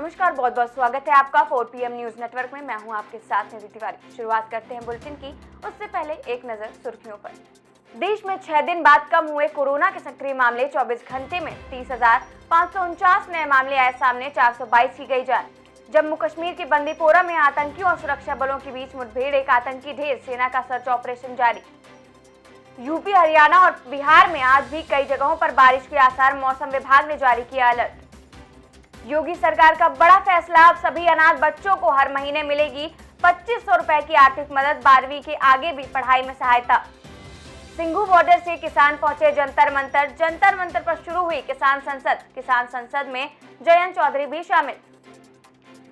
नमस्कार, बहुत बहुत स्वागत है आपका 4 PM न्यूज नेटवर्क में। मैं हूं आपके साथ निधि तिवारी। शुरुआत करते हैं बुलेटिन की, उससे पहले एक नजर सुर्खियों पर। देश में 6 दिन बाद कम हुए कोरोना के सक्रिय मामले। 24 घंटे में 30,549 नए मामले आए सामने, 422 की गई जान। जम्मू कश्मीर के बंदीपोरा में आतंकियों और सुरक्षा बलों के बीच मुठभेड़, एक आतंकी ढेर, सेना का सर्च ऑपरेशन जारी। यूपी, हरियाणा और बिहार में आज भी कई जगहों पर बारिश के आसार, मौसम विभाग ने जारी किया अलर्ट। योगी सरकार का बड़ा फैसला, अब सभी अनाथ बच्चों को हर महीने मिलेगी 2500 रुपए की आर्थिक मदद, 12वीं के आगे भी पढ़ाई में सहायता। सिंघू बॉर्डर से किसान पहुंचे जंतर मंतर पर शुरू हुई किसान संसद में जयंत चौधरी भी शामिल।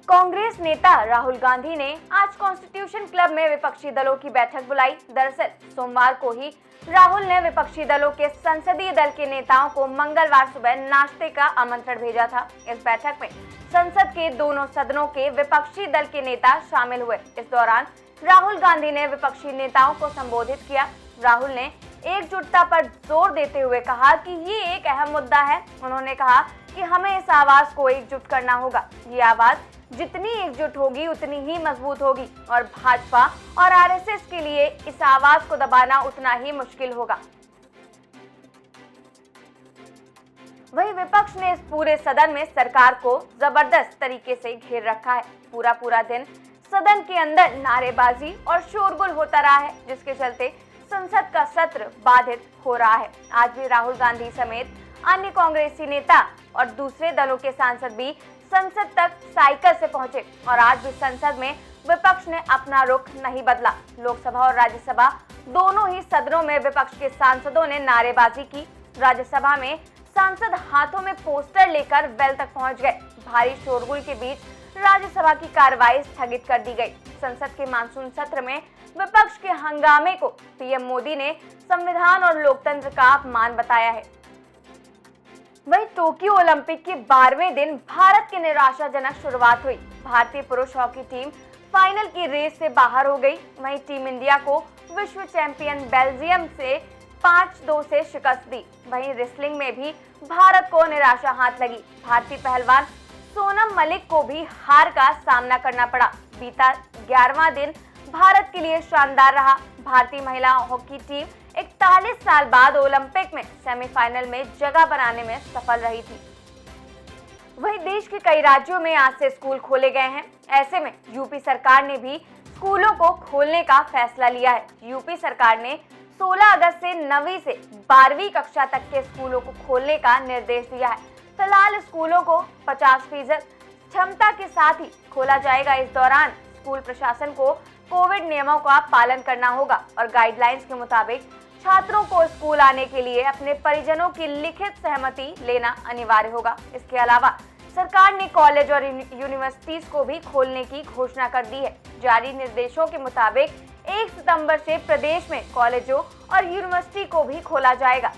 कांग्रेस नेता राहुल गांधी ने आज कॉन्स्टिट्यूशन क्लब में विपक्षी दलों की बैठक बुलाई। दरअसल सोमवार को ही राहुल ने विपक्षी दलों के संसदीय दल के नेताओं को मंगलवार सुबह नाश्ते का आमंत्रण भेजा था। इस बैठक में संसद के दोनों सदनों के विपक्षी दल के नेता शामिल हुए। इस दौरान राहुल गांधी ने विपक्षी नेताओं को संबोधित किया। राहुल ने एकजुटता पर जोर देते हुए कहा कि ये एक अहम मुद्दा है। उन्होंने कहा कि हमें इस आवाज को एकजुट करना होगा। ये आवाज जितनी एकजुट होगी उतनी ही मजबूत होगी और भाजपा और आरएसएस के लिए इस आवाज को दबाना उतना ही मुश्किल होगा। वहीं विपक्ष ने इस पूरे सदन में सरकार को जबरदस्त तरीके से घेर रखा है। पूरा दिन सदन के अंदर नारेबाजी और शोरगुल होता रहा है, जिसके चलते संसद का सत्र बाधित हो रहा है। आज भी राहुल गांधी समेत अन्य कांग्रेसी नेता और दूसरे दलों के सांसद भी संसद तक साइकिल से पहुंचे और आज भी संसद में विपक्ष ने अपना रुख नहीं बदला। लोकसभा और राज्यसभा दोनों ही सदनों में विपक्ष के सांसदों ने नारेबाजी की। राज्यसभा में सांसद हाथों में पोस्टर लेकर वेल तक पहुंच गए। भारी शोरगुल के बीच राज्यसभा की कार्रवाई स्थगित कर दी गई। संसद के मानसून सत्र में विपक्ष के हंगामे को पीएम मोदी ने संविधान और लोकतंत्र का अपमान बताया है। वहीं टोक्यो ओलंपिक के 12वें दिन भारत की निराशाजनक शुरुआत हुई। भारतीय पुरुष हॉकी टीम फाइनल की रेस से बाहर हो गई। वहीं टीम इंडिया को विश्व चैंपियन बेल्जियम से 5-2 से शिकस्त दी। वहीं रेसलिंग में भी भारत को निराशा हाथ लगी। भारतीय पहलवान सोनम मलिक को भी हार का सामना करना पड़ा। बीता 11वां दिन भारत के लिए शानदार रहा। भारतीय महिला हॉकी टीम 41 साल बाद ओलंपिक में सेमीफाइनल में जगह बनाने में सफल रही थी। वहीं देश के कई राज्यों में आज से स्कूल खोले गए हैं। ऐसे में यूपी सरकार ने भी स्कूलों को खोलने का फैसला लिया है। यूपी सरकार ने 16 अगस्त से 9वीं से 12वीं कक्षा तक के स्कूलों को खोलने का निर्देश दिया है। फिलहाल स्कूलों को 50% क्षमता के साथ ही खोला जाएगा। इस दौरान स्कूल प्रशासन को कोविड नियमों का पालन करना होगा और गाइडलाइंस के मुताबिक छात्रों को स्कूल आने के लिए अपने परिजनों की लिखित सहमति लेना अनिवार्य होगा। इसके अलावा सरकार ने कॉलेज और यूनिवर्सिटीज को भी खोलने की घोषणा कर दी है। जारी निर्देशों के मुताबिक 1 सितंबर से प्रदेश में कॉलेजों और यूनिवर्सिटी को भी खोला जाएगा।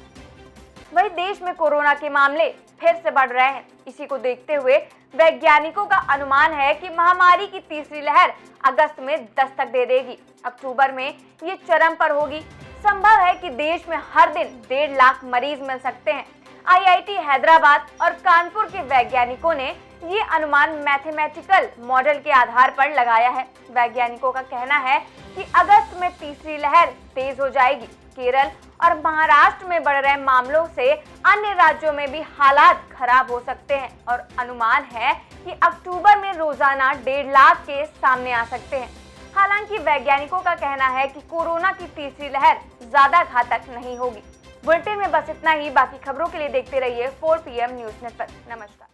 वहीं देश में कोरोना के मामले फिर से बढ़ रहे हैं। इसी को देखते हुए वैज्ञानिकों का अनुमान है कि महामारी की तीसरी लहर अगस्त में दस्तक दे देगी। अक्टूबर में ये चरम पर होगी। संभव है कि देश में हर दिन 1.5 लाख मरीज मिल सकते हैं। आईआईटी हैदराबाद और कानपुर के वैज्ञानिकों ने ये अनुमान मैथमेटिकल मॉडल के आधार पर लगाया है। वैज्ञानिकों का कहना है कि अगस्त में तीसरी लहर तेज हो जाएगी। केरल और महाराष्ट्र में बढ़ रहे मामलों से अन्य राज्यों में भी हालात खराब हो सकते हैं और अनुमान है कि अक्टूबर में रोजाना 1.5 लाख केस सामने आ सकते हैं। हालांकि वैज्ञानिकों का कहना है कि कोरोना की तीसरी लहर ज्यादा घातक नहीं होगी। बुलेटिन में बस इतना ही। बाकी खबरों के लिए देखते रहिए 4 PM न्यूज नेटवर्क। नमस्कार।